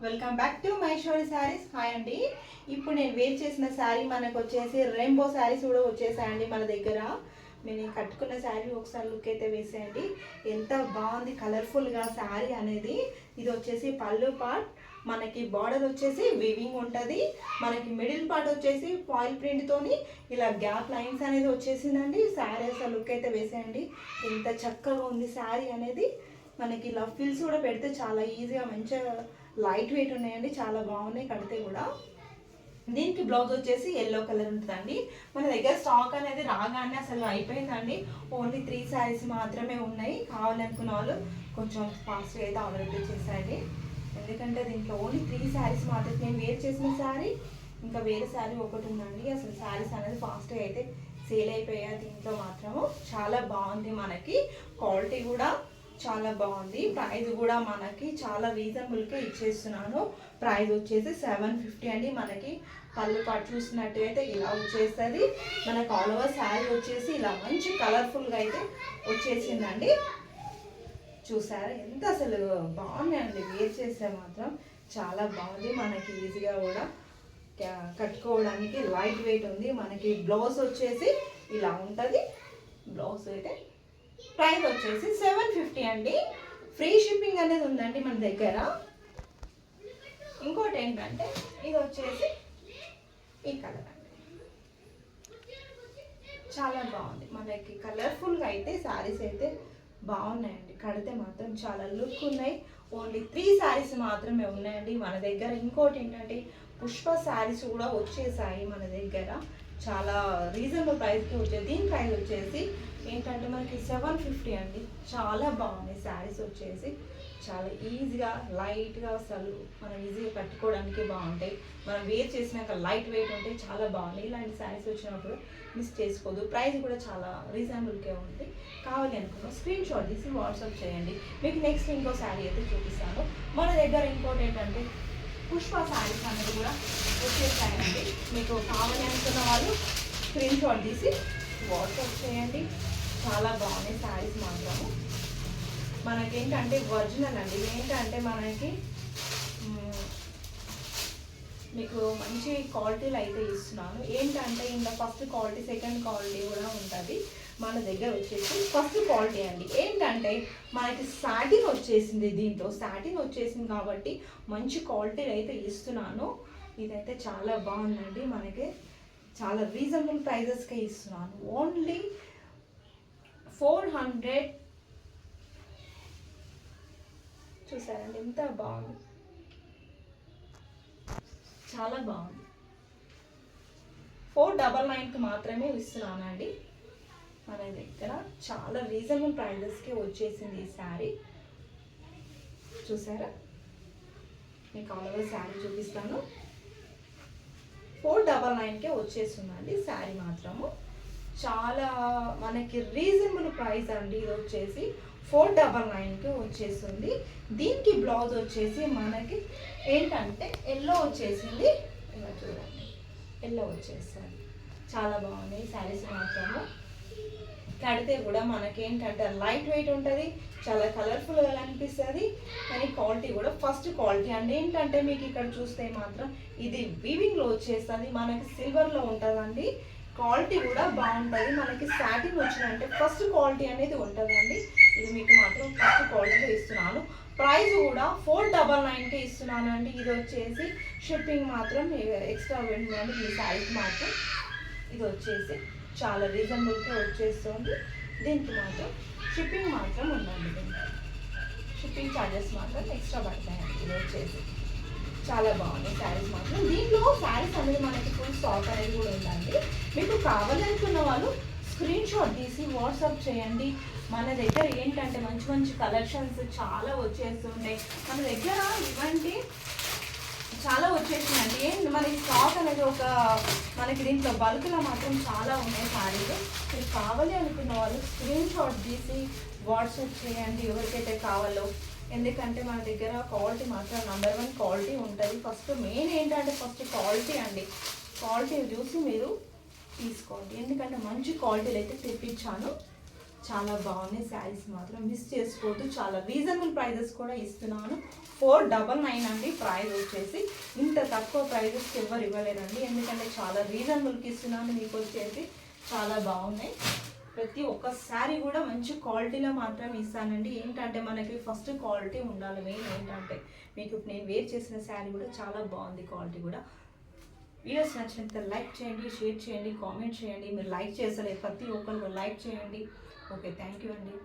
Welcome back to my షోరీ saris. Hi అండి. ఇప్పుడు నేను వేర్ చేసిన శారీ మనకు వచ్చేసి రెయిన్బో శారీస్ కూడా వచ్చేసాయండి మన దగ్గర. నేను కట్టుకున్న శారీ ఒకసారి లుక్ అయితే వేసేయండి. ఎంత బాగుంది కలర్ఫుల్గా శారీ అనేది. ఇది వచ్చేసి పళ్ళు పార్ట్, మనకి బార్డర్ వచ్చేసి వీవింగ్ ఉంటుంది. మనకి మిడిల్ పార్ట్ వచ్చేసి ఫాయిల్ ప్రింట్తోని ఇలా గ్యాప్ లైన్స్ అనేది వచ్చేసిందండి. శారీ అసలు లుక్ అయితే వేసేయండి. ఎంత చక్కగా ఉంది శారీ అనేది. మనకి ఇలా ఫిల్స్ కూడా పెడితే చాలా ఈజీగా మంచిగా లైట్ వెయిట్ ఉన్నాయండి. చాలా బాగున్నాయి కడితే కూడా. దీనికి బ్లౌజ్ వచ్చేసి ఎల్లో కలర్ ఉంటుందండి. మన దగ్గర స్టాక్ అనేది రాగానే అసలు అయిపోయిందండి. ఓన్లీ 3 శారీస్ మాత్రమే ఉన్నాయి. కావాలనుకున్న వాళ్ళు కొంచెం ఫాస్ట్గా అయితే ఆర్డర్ చేసేయండి. ఎందుకంటే దీంట్లో ఓన్లీ 3 శారీస్ మాత్రమే. నేను వేర్ చేసిన శారీ ఇంకా వేరే శారీ ఒకటి ఉందండి. అసలు శారీస్ అనేది ఫాస్ట్గా అయితే సేల్ అయిపోయాయి. దీంట్లో మాత్రము చాలా బాగుంది. మనకి క్వాలిటీ కూడా చాలా బాగుంది. ప్రైస్ కూడా మనకి చాలా రీజనబుల్గా ఇచ్చేస్తున్నాను. ప్రైస్ వచ్చేసి 750 అండి. మనకి పళ్ళు పాటు చూసినట్టయితే ఇలా వచ్చేస్తుంది. మనకు ఆల్ ఓవర్ శారీ వచ్చేసి ఇలా మంచి కలర్ఫుల్గా అయితే వచ్చేసిందండి. చూసారా ఎంత అసలు బాగున్నాయండి. వేర్ చేస్తే మాత్రం చాలా బాగుంది. మనకి ఈజీగా కూడా కట్టుకోవడానికి లైట్ వెయిట్ ఉంది. మనకి బ్లౌజ్ వచ్చేసి ఇలా ఉంటుంది. బ్లౌజ్ అయితే ప్రైస్ వచ్చేసి 750 అండి. ఫ్రీ షిప్పింగ్ అనేది ఉందండి మన దగ్గర. ఇంకోటి ఏంటంటే ఇది వచ్చేసి ఈ కలర్ అండి. చాలా బాగుంది. మనకి కలర్ఫుల్గా అయితే శారీస్ అయితే బాగున్నాయండి. కడితే మాత్రం చాలా లుక్ ఉన్నాయి. ఓన్లీ 3 శారీస్ మాత్రమే ఉన్నాయండి మన దగ్గర. ఇంకోటి ఏంటంటే పుష్ప శారీస్ కూడా వచ్చేసాయి మన దగ్గర. చాలా రీజనబుల్ ప్రైస్కి వచ్చేది. దీని ప్రైస్ వచ్చేసి ఏంటంటే మనకి 750 అండి. చాలా బాగున్నాయి శారీస్ వచ్చేసి. చాలా ఈజీగా లైట్గా అసలు మనం ఈజీగా కట్టుకోవడానికి బాగుంటాయి. మనం వేర్ చేసినాక లైట్ వెయిట్ ఉంటే చాలా బాగున్నాయి. ఇలాంటి శారీస్ వచ్చినప్పుడు మిస్ చేసుకోదు. ప్రైస్ కూడా చాలా రీజనబుల్గా ఉంది. కావాలి అనుకున్నాం స్క్రీన్ షాట్ తీసి వాట్సాప్ చేయండి. మీకు నెక్స్ట్ ఇంకో శారీ అయితే చూపిస్తాను. మన దగ్గర ఇంకోటి ఏంటంటే పుష్ప శారీస్ అనేది కూడా వచ్చేసాయండి. మీకు కావాలి అనుకున్న వాళ్ళు స్క్రీన్ షాట్ తీసి వాట్సాప్ చేయండి. చాలా బాగున్నాయి శారీస్ మాత్రము. మనకేంటంటే ఒరిజినల్ అండి. ఏంటంటే మనకి మీకు మంచి క్వాలిటీలు అయితే ఇస్తున్నాను. ఏంటంటే ఇంకా ఫస్ట్ క్వాలిటీ సెకండ్ క్వాలిటీ కూడా ఉంటుంది మన దగ్గర వచ్చేసి. ఫస్ట్ క్వాలిటీ అండి. ఏంటంటే మనకి సాటిన్ వచ్చేసింది. దీంట్లో సాటిన్ వచ్చేసింది కాబట్టి మంచి క్వాలిటీలు అయితే ఇస్తున్నాను. ఇదైతే చాలా బాగుందండి. మనకి చాలా రీజనబుల్ ప్రైజెస్కే ఇస్తున్నాను. ఓన్లీ 400. చూసారండి ఎంత బాగుంది. చాలా బాగుంది. 499కి మాత్రమే ఇస్తున్నానండి మన దగ్గర. చాలా రీజనబుల్ ప్రైజెస్కి వచ్చేసింది ఈ శారీ. చూసారా, మీకు ఆల్ ఓవర్ శారీ చూపిస్తాను. 499కే వచ్చేస్తుందండి శారీ మాత్రము. చాలా మనకి రీజనబుల్ ప్రైస్ అండి. ఇది వచ్చేసి 499కి వచ్చేస్తుంది. దీనికి బ్లౌజ్ వచ్చేసి మనకి ఏంటంటే ఎల్లో వచ్చేసింది. ఇలా చూడండి, ఎల్లో వచ్చేస్తుంది. చాలా బాగున్నాయి శారీస్ మాత్రము. కడితే కూడా మనకేంటంటే లైట్ వెయిట్ ఉంటుంది. చాలా కలర్ఫుల్గా అనిపిస్తుంది. కానీ క్వాలిటీ కూడా ఫస్ట్ క్వాలిటీ అండి. ఏంటంటే మీకు ఇక్కడ చూస్తే మాత్రం ఇది వీవింగ్లో వచ్చేస్తుంది. మనకి సిల్వర్లో ఉంటుందండి. క్వాలిటీ కూడా బాగుంటుంది. మనకి సాటిన్ వచ్చినంటే ఫస్ట్ క్వాలిటీ అనేది ఉంటుందండి. ఇది మీకు మాత్రం ఫస్ట్ క్వాలిటీలో ఇస్తున్నాను. ప్రైస్ కూడా 499కే ఇస్తున్నానండి. ఇది వచ్చేసి షిప్పింగ్ మాత్రం ఎక్స్ట్రా పెట్టండి. ఈ శారీకి మాత్రం ఇది వచ్చేసి చాలా రీజనబుల్గా వచ్చేస్తుంది. దీనికి మాత్రం షిప్పింగ్ మాత్రం ఉందండి. దీనికి షిప్పింగ్ ఛార్జెస్ మాత్రం ఎక్స్ట్రా పడతాయండి. ఇది వచ్చేసి చాలా బాగుంది శారీస్ మాత్రం. దీంట్లో శారీస్ అనేది మనకి ఫుల్ స్టాక్ అనేది కూడా ఉందండి. మీకు కావాలనుకున్న వాళ్ళు స్క్రీన్ షాట్ తీసి వాట్సాప్ చేయండి. మన దగ్గర ఏంటంటే మంచి మంచి కలెక్షన్స్ చాలా వచ్చేస్తున్నాయి మన దగ్గర. ఇవ్వండి చాలా వచ్చేసిందండి. మనకి స్టాక్ అనేది మనకి దీంట్లో బల్క్లో మాత్రం చాలా ఉన్నాయి శారీస్. మీరు కావాలి అనుకున్న వాళ్ళు స్క్రీన్ షాట్ తీసి వాట్సాప్ చేయండి ఎవరికైతే కావాలో. ఎందుకంటే మన దగ్గర క్వాలిటీ మాత్రం నంబర్ 1 క్వాలిటీ ఉంటుంది. ఫస్ట్ మెయిన్ ఏంటంటే ఫస్ట్ క్వాలిటీ అండి. క్వాలిటీ చూసి మీరు తీసుకోండి. ఎందుకంటే మంచి క్వాలిటీలు అయితే తెప్పించాను. చాలా బాగున్నాయి శారీస్ మాత్రం మిస్ చేసుకోవద్దు. చాలా రీజనబుల్ ప్రైజెస్ కూడా ఇస్తున్నాను. 499 అండి ప్రైస్ వచ్చేసి. ఇంత తక్కువ ప్రైజెస్కి ఎవరు ఇవ్వలేరండి, ఎందుకంటే చాలా రీజనబుల్కి ఇస్తున్నాను మీకు వచ్చేసి. చాలా బాగున్నాయి. ప్రతి ఒక్క శారీ కూడా మంచి క్వాలిటీలో మాత్రం ఇస్తానండి. ఏంటంటే మనకి ఫస్ట్ క్వాలిటీ ఉండాలి మెయిన్. ఏంటంటే మీకు నేను వేర్ చేసిన శారీ కూడా చాలా బాగుంది క్వాలిటీ కూడా. వీడియోస్ నచ్చినంత లైక్ చేయండి, షేర్ చేయండి, కామెంట్ చేయండి. మీరు లైక్ చేసలేదు, ప్రతి ఒక్కరు లైక్ చేయండి. ఓకే, థ్యాంక్ యూ అండి.